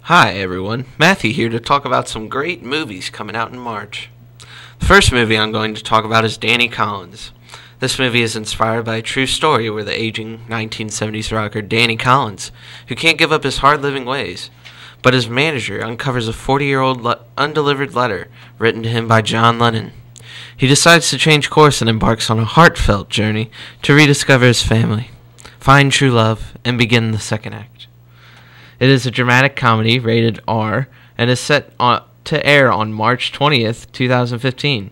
Hi everyone, Matthew here to talk about some great movies coming out in March. The first movie I'm going to talk about is Danny Collins. This movie is inspired by a true story where the aging 1970s rocker Danny Collins, who can't give up his hard-living ways, but his manager uncovers a 40-year-old undelivered letter written to him by John Lennon. He decides to change course and embarks on a heartfelt journey to rediscover his family, find true love, and begin the second act. It is a dramatic comedy rated R and is set to air on March 20th, 2015.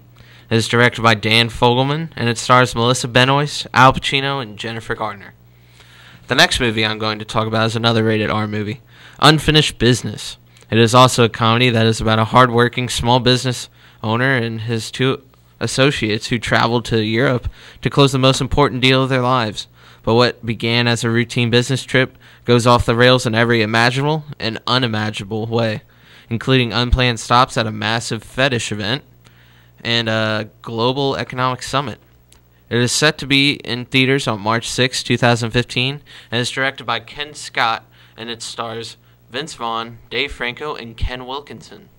It is directed by Dan Fogelman and it stars Melissa Benoist, Al Pacino, and Jennifer Garner. The next movie I'm going to talk about is another rated R movie, Unfinished Business. It is also a comedy that is about a hard-working small business owner and his two associates who traveled to Europe to close the most important deal of their lives. But what began as a routine business trip goes off the rails in every imaginable and unimaginable way, including unplanned stops at a massive fetish event and a global economic summit. It is set to be in theaters on March 6, 2015, and is directed by Ken Scott, and it stars Vince Vaughn, Dave Franco, and Ken Wilkinson.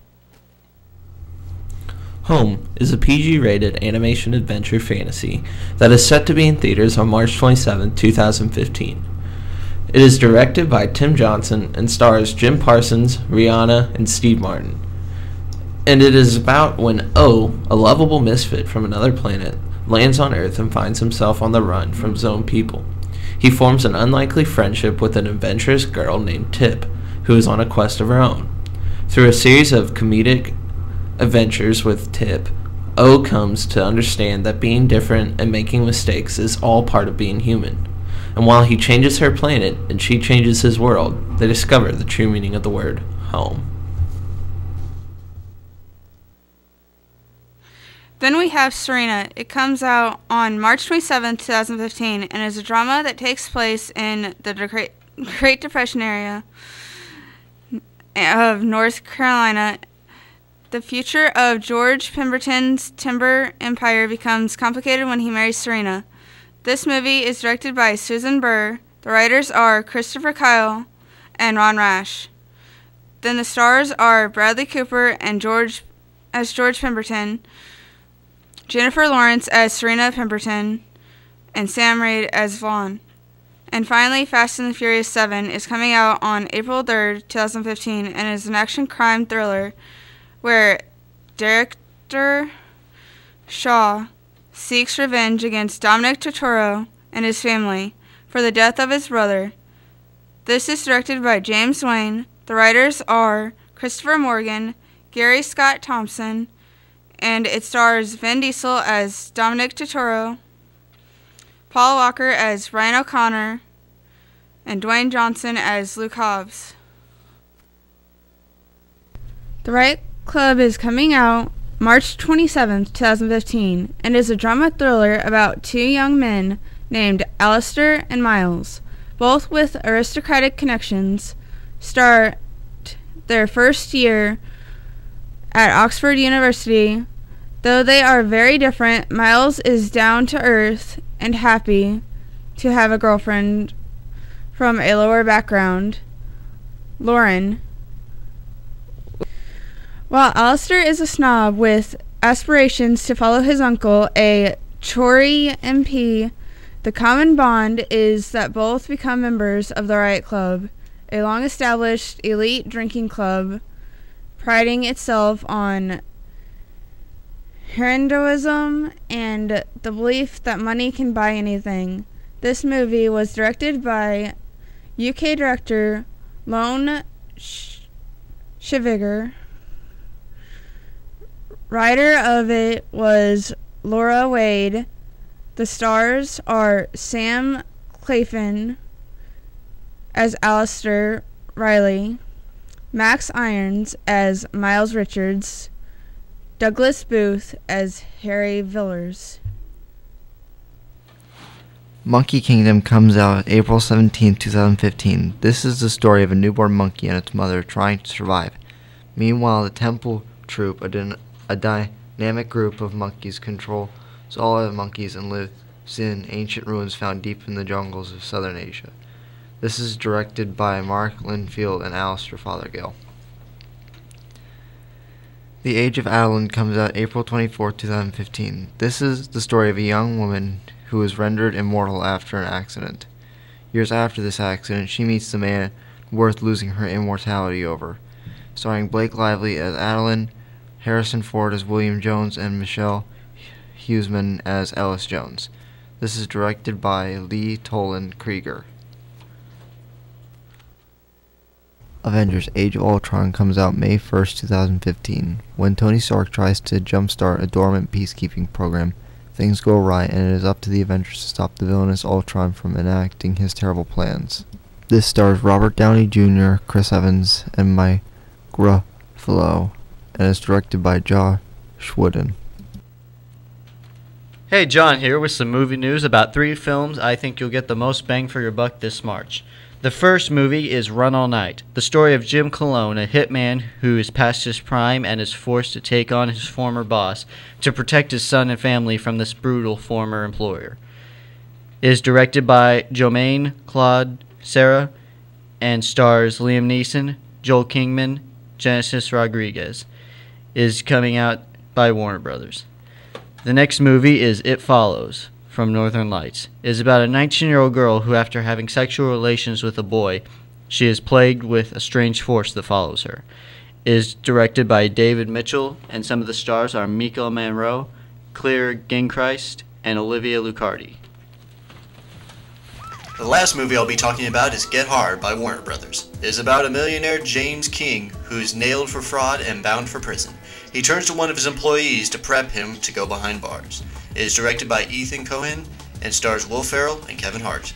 Home is a PG-rated animation adventure fantasy that is set to be in theaters on March 27, 2015. It is directed by Tim Johnson and stars Jim Parsons, Rihanna, and Steve Martin. And it is about when O, a lovable misfit from another planet, lands on Earth and finds himself on the run from his own people. He forms an unlikely friendship with an adventurous girl named Tip, who is on a quest of her own. Through a series of comedic adventures with Tip, O comes to understand that being different and making mistakes is all part of being human. And while he changes her planet and she changes his world, they discover the true meaning of the word home. Then we have Serena. It comes out on March 27, 2015, and is a drama that takes place in the Great Depression area of North Carolina. The future of George Pemberton's timber empire becomes complicated when he marries Serena. This movie is directed by Susan Burr. The writers are Christopher Kyle and Ron Rash. Then the stars are Bradley Cooper and George Pemberton, Jennifer Lawrence as Serena Pemberton, and Sam Raid as Vaughn. And finally, Fast and the Furious 7 is coming out on April 3rd, 2015, and is an action crime thriller where director Shaw seeks revenge against Dominic Turturro and his family for the death of his brother. This is directed by James Wayne. The writers are Christopher Morgan, Gary Scott Thompson, and it stars Vin Diesel as Dominic Turturro, Paul Walker as Ryan O'Connor, and Dwayne Johnson as Luke Hobbs. The Riot Club is coming out March 27, 2015, and is a drama thriller about two young men named Alistair and Miles, both with aristocratic connections, start their first year at Oxford University. Though they are very different, Miles is down to earth and happy to have a girlfriend from a lower background, Lauren, while Alistair is a snob with aspirations to follow his uncle, a Tory MP. The common bond is that both become members of the Riot Club, a long-established elite drinking club priding itself on heroism and the belief that money can buy anything. This movie was directed by UK director Lone Shiviger. Writer of it was Laura Wade. The stars are Sam Claflin as Alistair Riley, Max Irons as Miles Richards, Douglas Booth as Harry Villers. Monkey Kingdom comes out April 17, 2015. This is the story of a newborn monkey and its mother trying to survive. Meanwhile, the Temple Troop, a dynamic group of monkeys, controls all other monkeys and lives in ancient ruins found deep in the jungles of southern Asia. This is directed by Mark Linfield and Alistair Fothergill. The Age of Adeline comes out April 24, 2015. This is the story of a young woman who is rendered immortal after an accident. Years after this accident, she meets the man worth losing her immortality over. Starring Blake Lively as Adeline, Harrison Ford as William Jones, and Michelle Huseman as Ellis Jones. This is directed by Lee Toland Krieger. Avengers Age of Ultron comes out May 1st, 2015. When Tony Stark tries to jumpstart a dormant peacekeeping program, things go awry and it is up to the Avengers to stop the villainous Ultron from enacting his terrible plans. This stars Robert Downey Jr., Chris Evans, and Mike Ruffalo, and is directed by Josh Whedon. Hey, John here with some movie news about 3 films I think you'll get the most bang for your buck this March. The first movie is Run All Night, the story of Jim Colon, a hitman who is past his prime and is forced to take on his former boss to protect his son and family from this brutal former employer. It is directed by Jomaine Claude Serra and stars Liam Neeson, Joel Kingman, Genesis Rodriguez. It is coming out by Warner Brothers. The next movie is It Follows from Northern Lights. It is about a 19-year-old girl who, after having sexual relations with a boy, she is plagued with a strange force that follows her. It is directed by David Mitchell, and some of the stars are Mika Monroe, Claire Ginghrist, and Olivia Lucardi. The last movie I'll be talking about is Get Hard by Warner Brothers. It is about a millionaire, James King, who is nailed for fraud and bound for prison. He turns to one of his employees to prep him to go behind bars. It is directed by Ethan Coen and stars Will Ferrell and Kevin Hart.